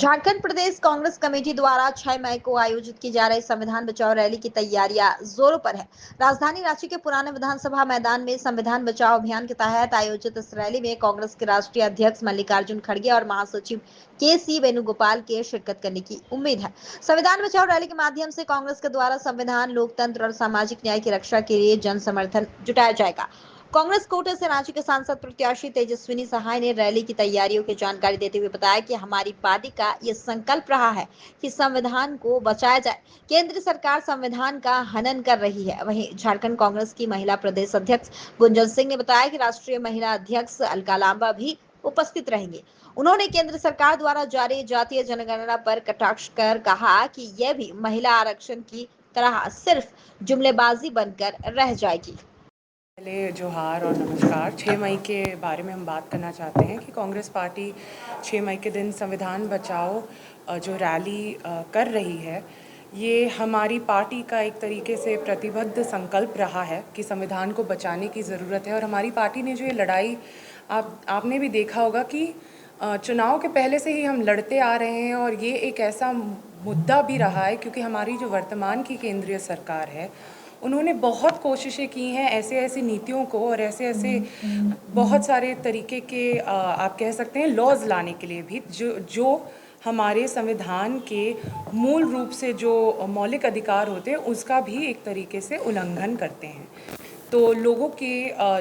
झारखंड प्रदेश Congress committee द्वारा 6 मई को आयोजित की जा रही संविधान बचाओ रैली की तैयारियां जोरों पर है। राजधानी रांची के पुराने विधानसभा मैदान में संविधान बचाओ अभियान के तहत आयोजित इस रैली में कांग्रेस के राष्ट्रीय अध्यक्ष मल्लिकार्जुन खड़गे और महासचिव के.सी. वेणुगोपाल के शिरकत करने की उम्मीद है। संविधान बचाओ रैली के माध्यम से कांग्रेस के द्वारा संविधान, लोकतंत्र और सामाजिक न्याय की रक्षा के लिए जन समर्थन जुटाया जाएगा। कांग्रेस कोटे से रांची के सांसद प्रत्याशी तेजस्विनी सहाय ने रैली की तैयारियों की जानकारी देते हुए बताया कि हमारी पार्टी का ये संकल्प रहा है कि संविधान को बचाया जाए। केंद्र सरकार संविधान का हनन कर रही है। वहीं झारखंड कांग्रेस की महिला प्रदेश अध्यक्ष गुंजन सिंह ने बताया कि राष्ट्रीय महिला अध्यक्ष अलका लांबा भी उपस्थित रहेंगे। उन्होंने केंद्र सरकार द्वारा जारी जातीय जनगणना पर कटाक्ष कर कहा कि यह भी महिला आरक्षण की तरह सिर्फ जुमलेबाजी बनकर रह जाएगी। पहले जोहार और नमस्कार। 6 मई के बारे में हम बात करना चाहते हैं कि कांग्रेस पार्टी 6 मई के दिन संविधान बचाओ जो रैली कर रही है, ये हमारी पार्टी का एक तरीके से प्रतिबद्ध संकल्प रहा है कि संविधान को बचाने की ज़रूरत है। और हमारी पार्टी ने जो ये लड़ाई आपने भी देखा होगा कि चुनाव के पहले से ही हम लड़ते आ रहे हैं। और ये एक ऐसा मुद्दा भी रहा है क्योंकि हमारी जो वर्तमान की केंद्रीय सरकार है, उन्होंने बहुत कोशिशें की हैं ऐसे नीतियों को और ऐसे बहुत सारे तरीके के आप कह सकते हैं लॉज लाने के लिए भी जो हमारे संविधान के मूल रूप से जो मौलिक अधिकार होते हैं उसका भी एक तरीके से उल्लंघन करते हैं। तो लोगों के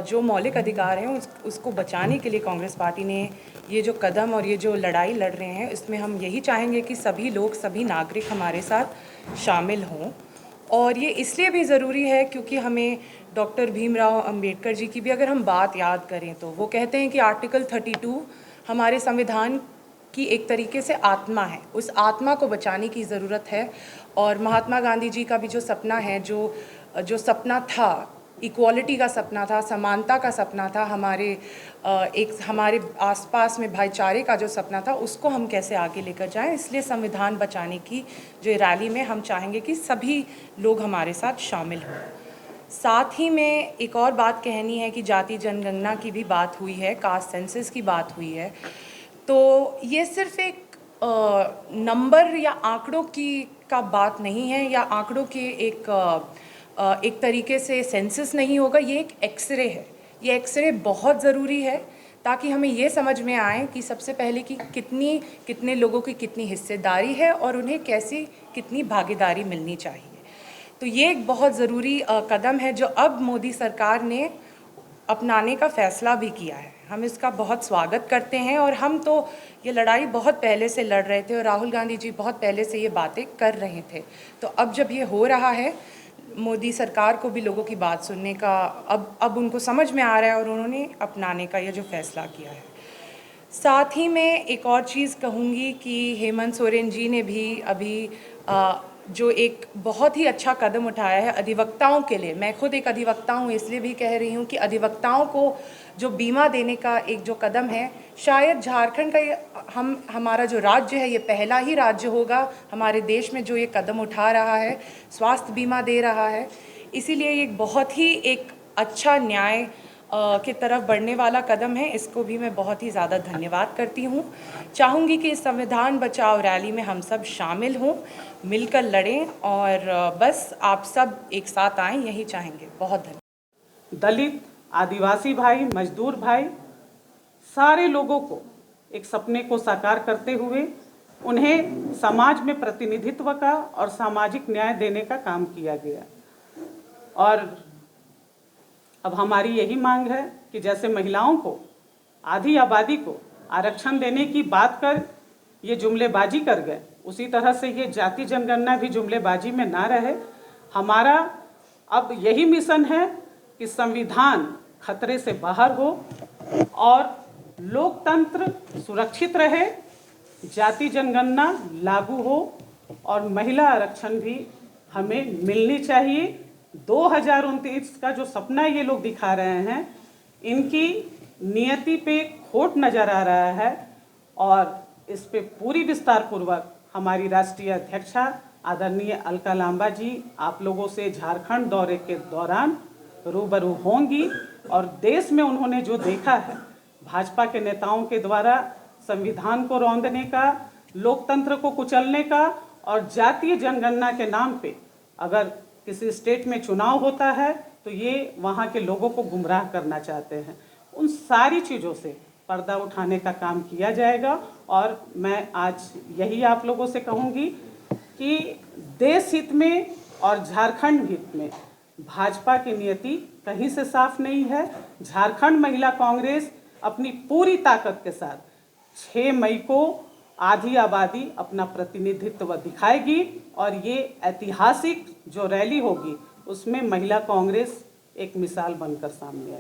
जो मौलिक अधिकार हैं उसको बचाने के लिए कांग्रेस पार्टी ने ये जो कदम और ये जो लड़ाई लड़ रहे हैं, इसमें हम यही चाहेंगे कि सभी लोग, सभी नागरिक हमारे साथ शामिल हों। और ये इसलिए भी ज़रूरी है क्योंकि हमें डॉक्टर भीमराव अंबेडकर जी की भी अगर हम बात याद करें तो वो कहते हैं कि आर्टिकल 32 हमारे संविधान की एक तरीके से आत्मा है। उस आत्मा को बचाने की ज़रूरत है। और महात्मा गांधी जी का भी जो सपना है, जो सपना था, इक्वालिटी का सपना था, समानता का सपना था, हमारे आसपास में भाईचारे का जो सपना था, उसको हम कैसे आगे लेकर जाएं। इसलिए संविधान बचाने की जो रैली में हम चाहेंगे कि सभी लोग हमारे साथ शामिल हों। साथ ही में एक और बात कहनी है कि जाति जनगणना की भी बात हुई है, कास्ट सेंसस की बात हुई है। तो ये सिर्फ एक नंबर या आंकड़ों का बात नहीं है, या आंकड़ों के एक तरीके से सेंसस नहीं होगा। ये एक एक्सरे है। ये एक्सरे बहुत ज़रूरी है ताकि हमें ये समझ में आए कि सबसे पहले कि कितने लोगों की कितनी हिस्सेदारी है और उन्हें कितनी भागीदारी मिलनी चाहिए। तो ये एक बहुत ज़रूरी कदम है जो अब मोदी सरकार ने अपनाने का फ़ैसला भी किया है। हम इसका बहुत स्वागत करते हैं। और हम तो ये लड़ाई बहुत पहले से लड़ रहे थे और राहुल गांधी जी बहुत पहले से ये बातें कर रहे थे। तो अब जब ये हो रहा है, मोदी सरकार को भी लोगों की बात सुनने का अब उनको समझ में आ रहा है और उन्होंने अपनाने का ये जो फैसला किया है। साथ ही में एक और चीज़ कहूँगी कि हेमंत सोरेन जी ने भी अभी जो एक बहुत ही अच्छा कदम उठाया है अधिवक्ताओं के लिए। मैं खुद एक अधिवक्ता हूँ, इसलिए भी कह रही हूँ कि अधिवक्ताओं को जो बीमा देने का एक जो कदम है, शायद झारखंड का हमारा जो राज्य है, ये पहला ही राज्य होगा हमारे देश में जो ये कदम उठा रहा है, स्वास्थ्य बीमा दे रहा है। इसीलिए ये बहुत ही एक अच्छा न्याय की तरफ बढ़ने वाला कदम है। इसको भी मैं बहुत ही ज़्यादा धन्यवाद करती हूँ। चाहूँगी कि इस संविधान बचाओ रैली में हम सब शामिल हों, मिलकर लड़ें और बस आप सब एक साथ आएँ, यही चाहेंगे। बहुत धन्यवाद। दलित, आदिवासी भाई, मजदूर भाई, सारे लोगों को एक सपने को साकार करते हुए उन्हें समाज में प्रतिनिधित्व का और सामाजिक न्याय देने का काम किया गया। और अब हमारी यही मांग है कि जैसे महिलाओं को, आधी आबादी को आरक्षण देने की बात कर ये जुमलेबाजी कर गए, उसी तरह से ये जाति जनगणना भी जुमलेबाजी में ना रहे। हमारा अब यही मिशन है कि संविधान खतरे से बाहर हो और लोकतंत्र सुरक्षित रहे, जाति जनगणना लागू हो और महिला आरक्षण भी हमें मिलनी चाहिए। 2029 का जो सपना ये लोग दिखा रहे हैं, इनकी नियति पे खोट नज़र आ रहा है। और इस पे पूरी विस्तार पूर्वक हमारी राष्ट्रीय अध्यक्षा आदरणीय अलका लांबा जी आप लोगों से झारखंड दौरे के दौरान रूबरू होंगी। और देश में उन्होंने जो देखा है भाजपा के नेताओं के द्वारा संविधान को रौंदने का, लोकतंत्र को कुचलने का और जातीय जनगणना के नाम पे अगर किसी स्टेट में चुनाव होता है तो ये वहाँ के लोगों को गुमराह करना चाहते हैं। उन सारी चीज़ों से पर्दा उठाने का काम किया जाएगा और मैं आज यही आप लोगों से कहूँगी कि देश हित में और झारखंड हित में भाजपा की नियति कहीं से साफ नहीं है। झारखंड महिला कांग्रेस अपनी पूरी ताकत के साथ 6 मई को आधी आबादी अपना प्रतिनिधित्व दिखाएगी और ये ऐतिहासिक जो रैली होगी उसमें महिला कांग्रेस एक मिसाल बनकर सामने आएगी।